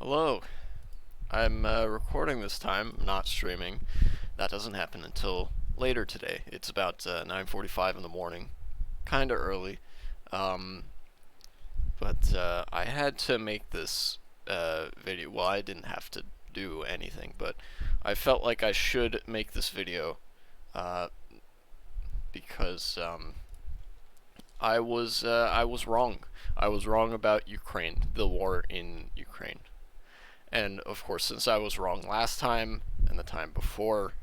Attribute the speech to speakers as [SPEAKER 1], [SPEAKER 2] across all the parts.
[SPEAKER 1] Hello. I'm recording this time, not streaming. That doesn't happen until later today. It's about 9:45 in the morning, kind of early. Um, but I had to make this video. Well, I didn't have to do anything, but I felt like I should make this video uh, because I was wrong. I was wrong about Ukraine, the war in Ukraine. And of course, since I was wrong last time and the time before,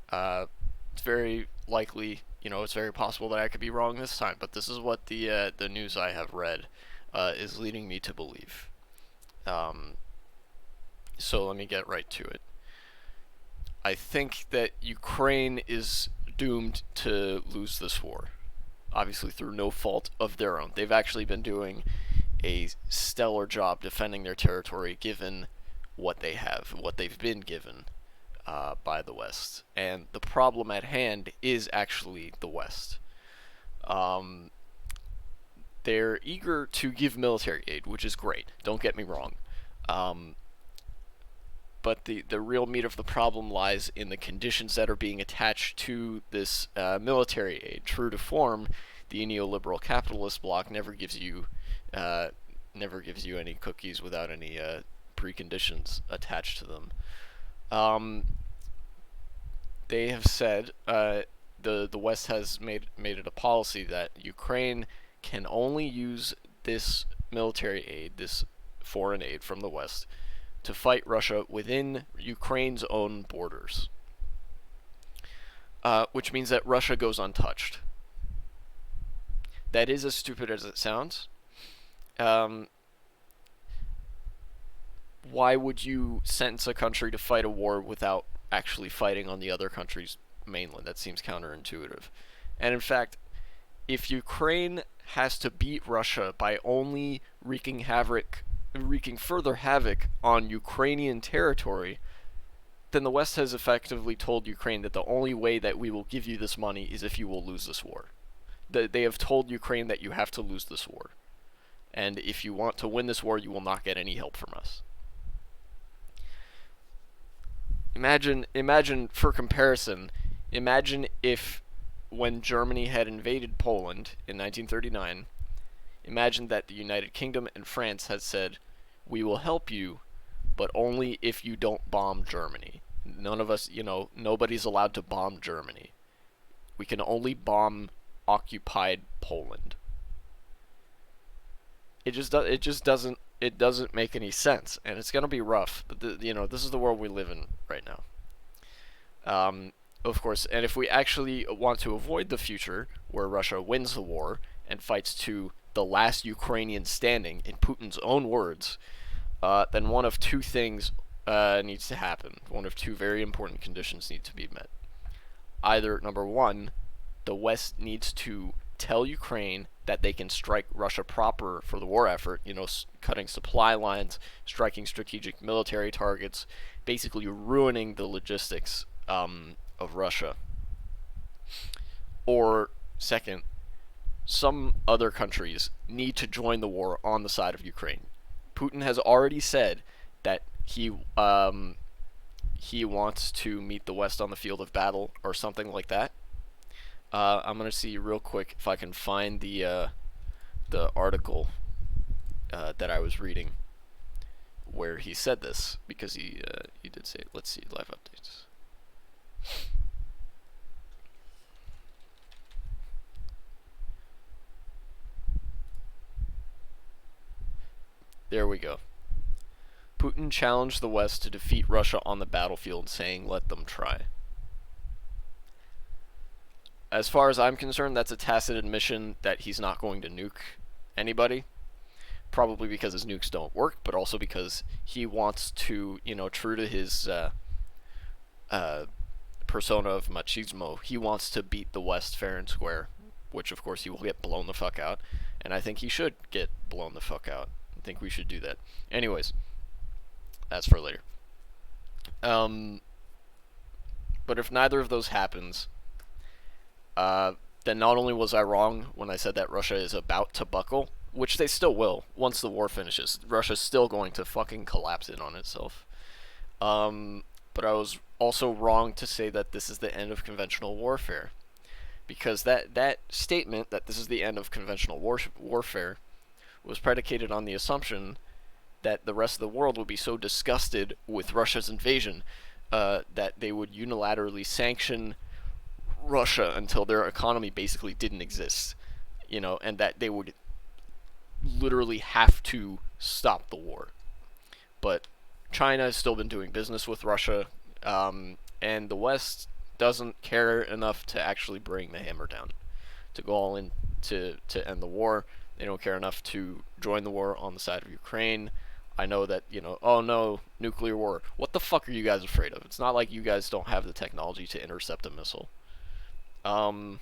[SPEAKER 1] uh, it's very likely, it's very possible that I could be wrong this time. But this is what the news I have read is leading me to believe. Um, so let me get right to it. I think that Ukraine is doomed to lose this war, obviously through no fault of their own. They've actually been doing a stellar job defending their territory given what they've been given by the West. And the problem at hand is actually the West. Um, they're eager to give military aid, which is great. Don't get me wrong. Um, but the real meat of the problem lies in the conditions that are being attached to this military aid. True to form, the neoliberal capitalist bloc uh, never gives you any cookies without any preconditions attached to them. Um, they have said the West has made it a policy that Ukraine can only use this military aid, this foreign aid from the West, to fight Russia within Ukraine's own borders, which means that Russia goes untouched. That is as stupid as it sounds. Um, why would you sentence a country to fight a war without actually fighting on the other country's mainland? That seems counterintuitive. And in fact, if Ukraine has to beat Russia by only wreaking further havoc on Ukrainian territory, then the West has effectively told Ukraine that the only way that we will give you this money is if you will lose this war. They have told Ukraine that you have to lose this war. And if you want to win this war, you will not get any help from us. Imagine for comparison, imagine if when Germany had invaded Poland in 1939, imagine that the United Kingdom and France had said, "We will help you, but only if you don't bomb Germany. None of us, nobody's allowed to bomb Germany. We can only bomb occupied Poland." It doesn't make any sense, and it's gonna be rough. But this is the world we live in right now. Of course, and if we actually want to avoid the future where Russia wins the war and fights to the last Ukrainian standing, in Putin's own words, then one of two things needs to happen. One of two very important conditions need to be met. Either, number one, the West needs to tell Ukraine that they can strike Russia proper for the war effort, cutting supply lines, striking strategic military targets, basically ruining the logistics of Russia. Or, second, some other countries need to join the war on the side of Ukraine. Putin has already said that he wants to meet the West on the field of battle or something like that. I'm gonna see real quick if I can find the article that I was reading where he said this, because he did say it. Let's see, live updates. There we go. Putin challenged the West to defeat Russia on the battlefield, saying, "Let them try." As far as I'm concerned, that's a tacit admission that he's not going to nuke anybody. Probably because his nukes don't work, but also because he wants to, true to his persona of machismo, he wants to beat the West fair and square, which of course he will get blown the fuck out, and I think he should get blown the fuck out. I think we should do that. Anyways, that's for later. But if neither of those happens, then not only was I wrong when I said that Russia is about to buckle, which they still will once the war finishes. Russia's still going to fucking collapse in on itself. But I was also wrong to say that this is the end of conventional warfare, because that statement that this is the end of conventional warfare was predicated on the assumption that the rest of the world would be so disgusted with Russia's invasion that they would unilaterally sanction Russia until their economy basically didn't exist, and that they would literally have to stop the war. But China has still been doing business with Russia, and the West doesn't care enough to actually bring the hammer down, to go all in to end the war. They don't care enough to join the war on the side of Ukraine. I know that, oh no, nuclear war. What the fuck are you guys afraid of? It's not like you guys don't have the technology to intercept a missile. And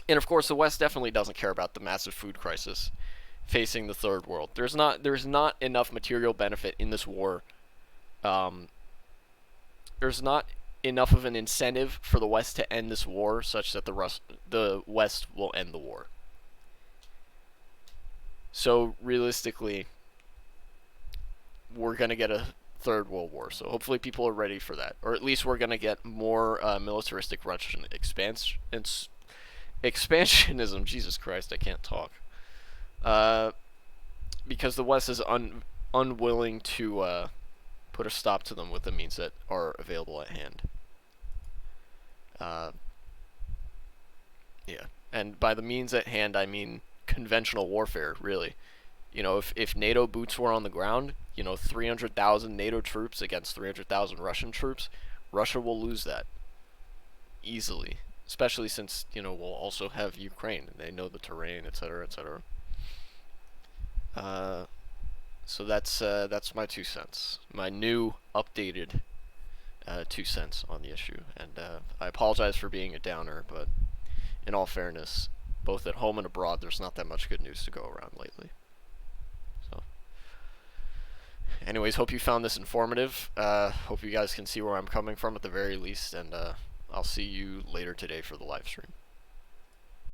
[SPEAKER 1] of course, the West definitely doesn't care about the massive food crisis facing the third world. There's not enough material benefit in this war. Um, there's not enough of an incentive for the West to end this war such that the West will end the war. So realistically, we're gonna get a third world war. So hopefully people are ready for that, or at least we're gonna get more militaristic Russian expansionism. Jesus Christ, I can't talk. Because the West is unwilling to put a stop to them with the means that are available at hand. Yeah, and by the means at hand, I mean conventional warfare, really. If NATO boots were on the ground, 300,000 NATO troops against 300,000 Russian troops, Russia will lose that easily. Especially since, we'll also have Ukraine, and they know the terrain, etc., etc. So that's my 2 cents. My new, updated 2 cents on the issue. And I apologize for being a downer, but in all fairness, both at home and abroad, there's not that much good news to go around lately. So, anyways, hope you found this informative. Hope you guys can see where I'm coming from at the very least, and I'll see you later today for the live stream.